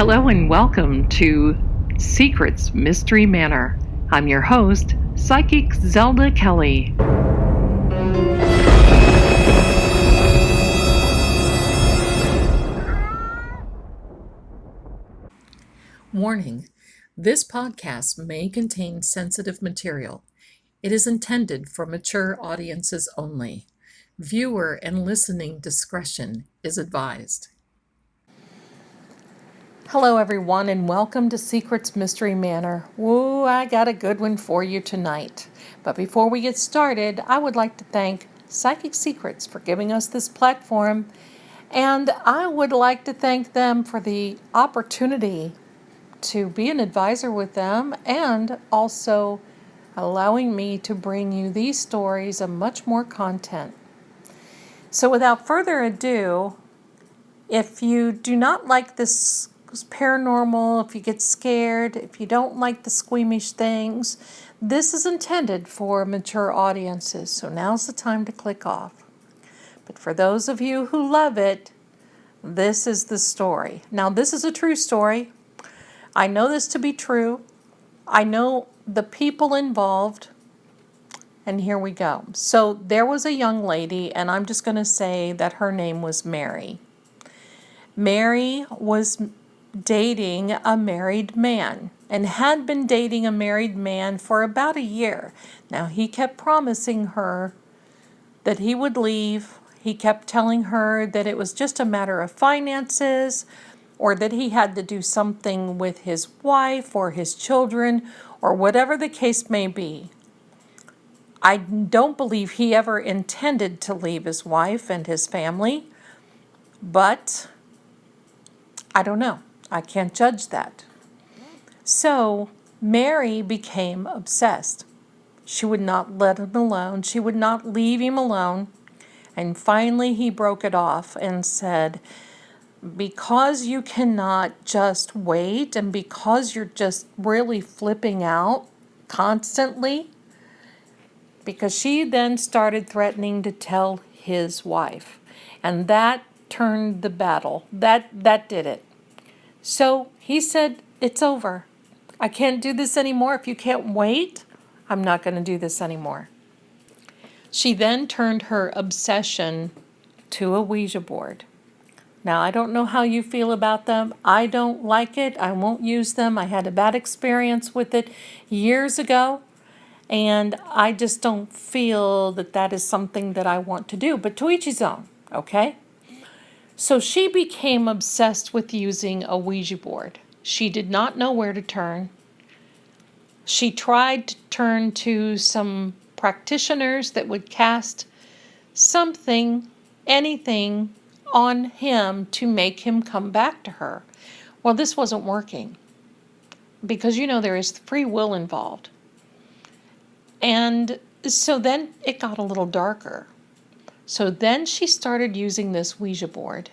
Hello and welcome to Secrets Mystery Manor. I'm your host, Psychic Zelda Kelly. Warning: this podcast may contain sensitive material. It is intended for mature audiences only. Viewer and listening discretion is advised. Hello everyone and welcome to Secrets Mystery Manor. Woo, I got a good one for you tonight. But before we get started, I would like to thank Psychic Secrets for giving us this platform, and I would like to thank them for the opportunity to be an advisor with them and also allowing me to bring you these stories and much more content. So without further ado, if you do not like this paranormal, if you get scared, if you don't like the squeamish things, this is intended for mature audiences. So now's the time to click off. But for those of you who love it, this is the story. Now, this is a true story. I know this to be true. I know the people involved. And here we go. So there was a young lady, and I'm just going to say that her name was Mary. Mary was dating a married man and had been dating a married man for about a year. Now, he kept promising her that he would leave. He kept telling her that it was just a matter of finances, or that he had to do something with his wife or his children, or whatever the case may be. I don't believe he ever intended to leave his wife and his family, but I don't know. I can't judge that. So Mary became obsessed. She would not let him alone. She would not leave him alone. And finally he broke it off and said, because you cannot just wait and because you're just really flipping out constantly, because she then started threatening to tell his wife. And that turned the battle. That did it. So he said, it's over. I can't do this anymore. If you can't wait, I'm not going to do this anymore. She then turned her obsession to a Ouija board. Now, I don't know how you feel about them. I don't like it. I won't use them. I had a bad experience with it years ago, and I just don't feel that that is something that I want to do. But to each his own, okay? So she became obsessed with using a Ouija board. She did not know where to turn. She tried to turn to some practitioners that would cast something, anything, on him to make him come back to her. Well, this wasn't working because, there is free will involved. And so then it got a little darker. So then she started using this Ouija board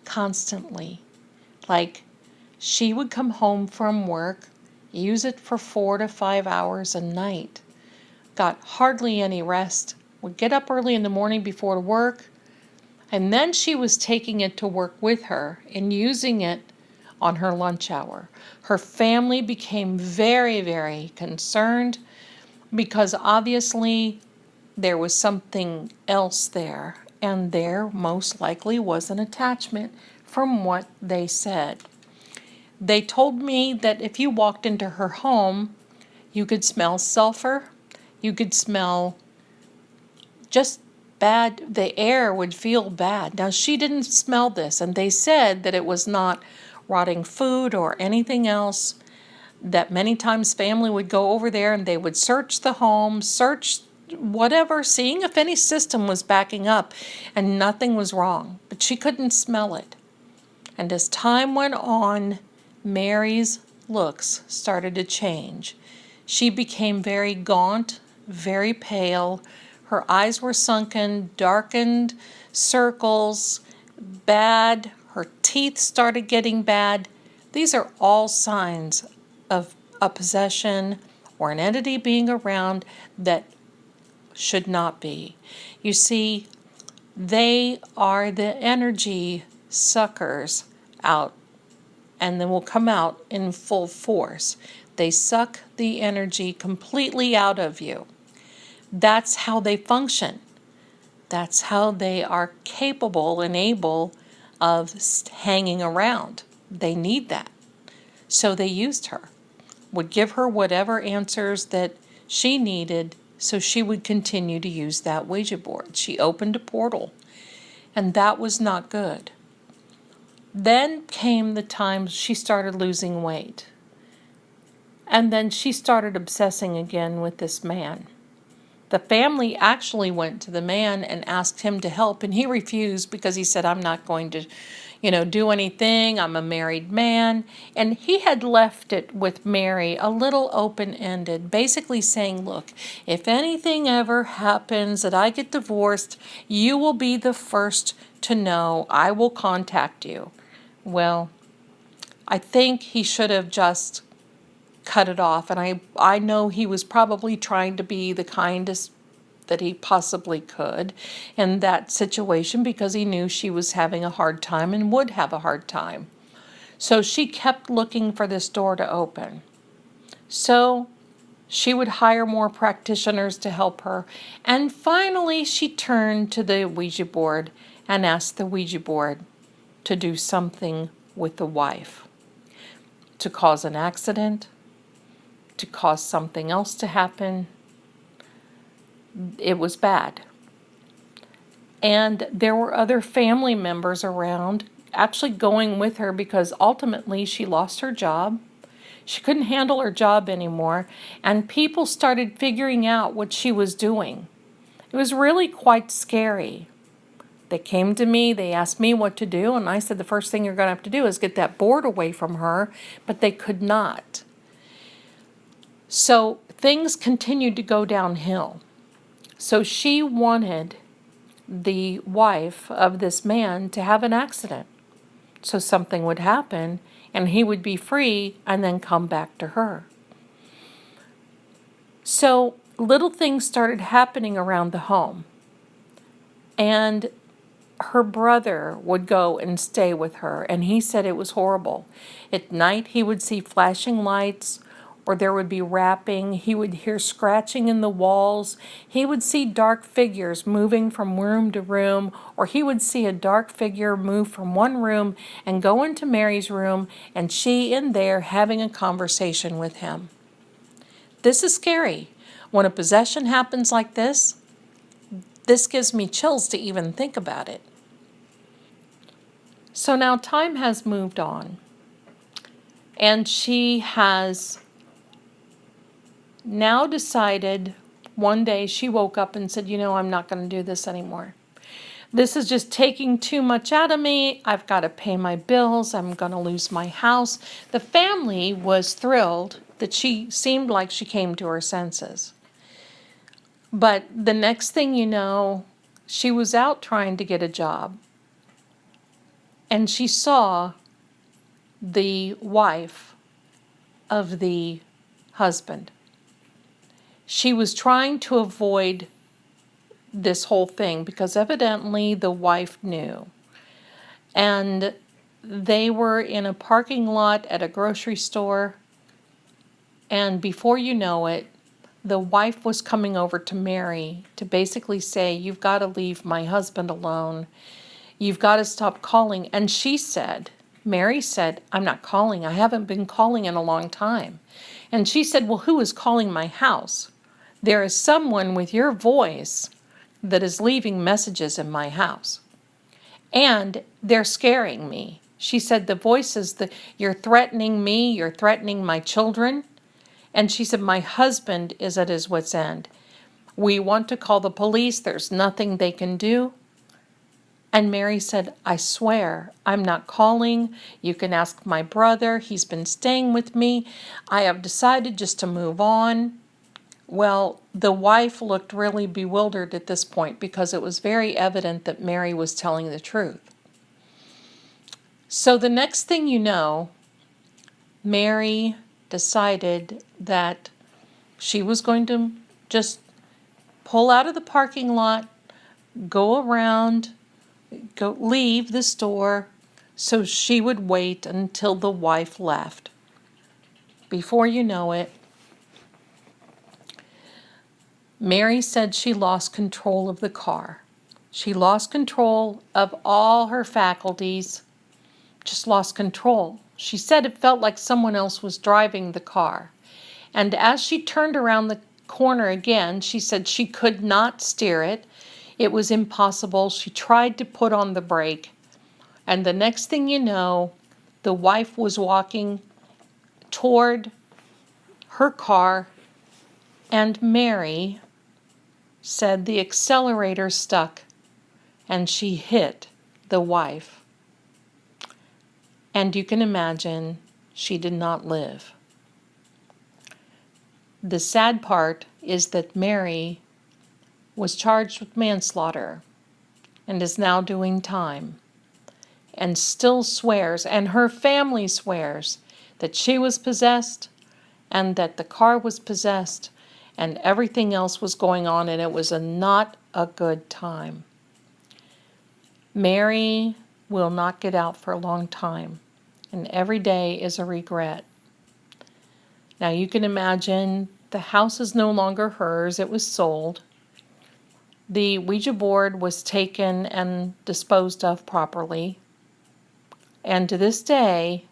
constantly. Like, she would come home from work, use it for 4 to 5 hours a night, got hardly any rest, would get up early in the morning before work, and then she was taking it to work with her and using it on her lunch hour. Her family became very, very concerned because obviously there was something else there, and there most likely was an attachment from what they said. They told me that if you walked into her home, you could smell sulfur, you could smell just bad, the air would feel bad. Now, she didn't smell this, and they said that it was not rotting food or anything else, that many times family would go over there and they would search the home, search whatever, seeing if any system was backing up, and nothing was wrong, but she couldn't smell it. And as time went on, Mary's looks started to change. She became very gaunt, very pale. Her eyes were sunken, darkened circles, bad. Her teeth started getting bad. These are all signs of a possession or an entity being around that should not be. You see, they are the energy suckers out and then will come out in full force. They suck the energy completely out of you. That's how they function. That's how they are capable and able of hanging around. They need that. So they used her, would give her whatever answers that she needed so she would continue to use that Ouija board. She opened a portal, and that was not good. Then came the time she started losing weight. And then she started obsessing again with this man. The family actually went to the man and asked him to help, and he refused because he said, I'm not going to, do anything. I'm a married man. And he had left it with Mary a little open-ended, basically saying, look, if anything ever happens that I get divorced, you will be the first to know. I will contact you. Well, I think he should have just cut it off. And I know he was probably trying to be the kindest that he possibly could in that situation because he knew she was having a hard time and would have a hard time. So she kept looking for this door to open. So she would hire more practitioners to help her. And finally, she turned to the Ouija board and asked the Ouija board to do something with the wife, to cause an accident, to cause something else to happen. It was bad. And there were other family members around actually going with her because ultimately she lost her job. She couldn't handle her job anymore, and people started figuring out what she was doing. It was really quite scary. They came to me, they asked me what to do, and I said the first thing you're going to have to do is get that board away from her, but they could not. So things continued to go downhill. So she wanted the wife of this man to have an accident. So something would happen and he would be free and then come back to her. So little things started happening around the home. And her brother would go and stay with her, and he said it was horrible. At night he would see flashing lights, or there would be rapping. He would hear scratching in the walls. He would see dark figures moving from room to room, or he would see a dark figure move from one room and go into Mary's room, and she in there having a conversation with him. This is scary. When a possession happens like this gives me chills to even think about it. So now time has moved on, and she has now decided, one day she woke up and said, I'm not going to do this anymore. This is just taking too much out of me. I've got to pay my bills. I'm going to lose my house. The family was thrilled that she seemed like she came to her senses. But the next thing you know, she was out trying to get a job. And she saw the wife of the husband. She was trying to avoid this whole thing because evidently the wife knew. And they were in a parking lot at a grocery store. And before you know it, the wife was coming over to Mary to basically say, you've got to leave my husband alone. You've got to stop calling. And she said, Mary said, I'm not calling. I haven't been calling in a long time. And she said, well, who is calling my house? There is someone with your voice that is leaving messages in my house. And they're scaring me. She said, the voices, you're threatening me, you're threatening my children. And she said, my husband is at his wit's end. We want to call the police. There's nothing they can do. And Mary said, I swear, I'm not calling. You can ask my brother. He's been staying with me. I have decided just to move on. Well, the wife looked really bewildered at this point because it was very evident that Mary was telling the truth. So the next thing you know, Mary decided that she was going to just pull out of the parking lot, go around, leave the store, So she would wait until the wife left. Before you know it, Mary said she lost control of the car. She lost control of all her faculties, just lost control. She said it felt like someone else was driving the car. And as she turned around the corner again, she said she could not steer it. It was impossible. She tried to put on the brake. And the next thing you know, the wife was walking toward her car, and Mary said the accelerator stuck and she hit the wife. And you can imagine she did not live. The sad part is that Mary was charged with manslaughter and is now doing time, and still swears, and her family swears, that she was possessed and that the car was possessed and everything else was going on, and it was not a good time. Mary will not get out for a long time, and every day is a regret. Now you can imagine the house is no longer hers, it was sold. The Ouija board was taken and disposed of properly. And to this day,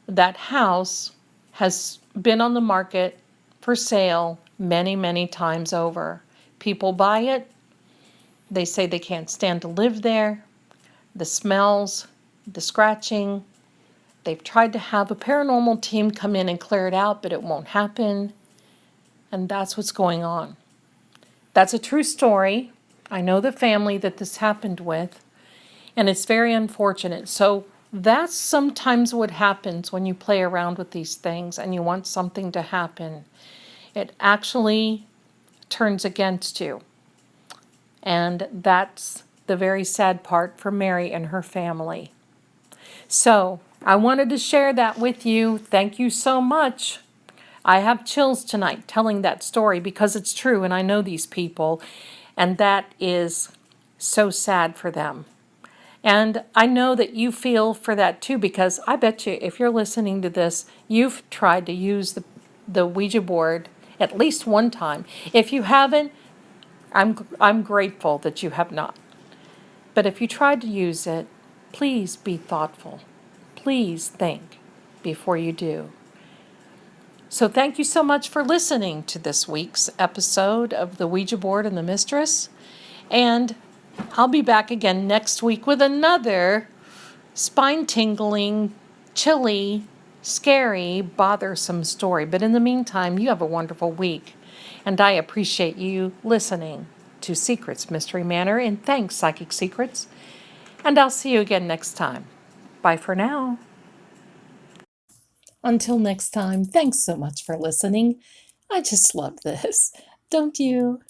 that house has been on the market for sale many, many times over. People buy it. They say they can't stand to live there. The smells, the scratching. They've tried to have a paranormal team come in and clear it out, but it won't happen. And that's what's going on. That's a true story. I know the family that this happened with, and it's very unfortunate. So that's sometimes what happens when you play around with these things and you want something to happen. It actually turns against you. And that's the very sad part for Mary and her family. So I wanted to share that with you. Thank you so much. I have chills tonight telling that story because it's true, and I know these people, and that is so sad for them. And I know that you feel for that too, because I bet you if you're listening to this, you've tried to use the Ouija board at least one time. If you haven't, I'm grateful that you have not. But if you tried to use it, please be thoughtful. Please think before you do. So thank you so much for listening to this week's episode of the Ouija Board and the Mistress. And I'll be back again next week with another spine-tingling, chilly, scary, bothersome story. But in the meantime, you have a wonderful week. And I appreciate you listening to Secrets Mystery Manor. And thanks, Psychic Secrets. And I'll see you again next time. Bye for now. Until next time, thanks so much for listening. I just love this. Don't you?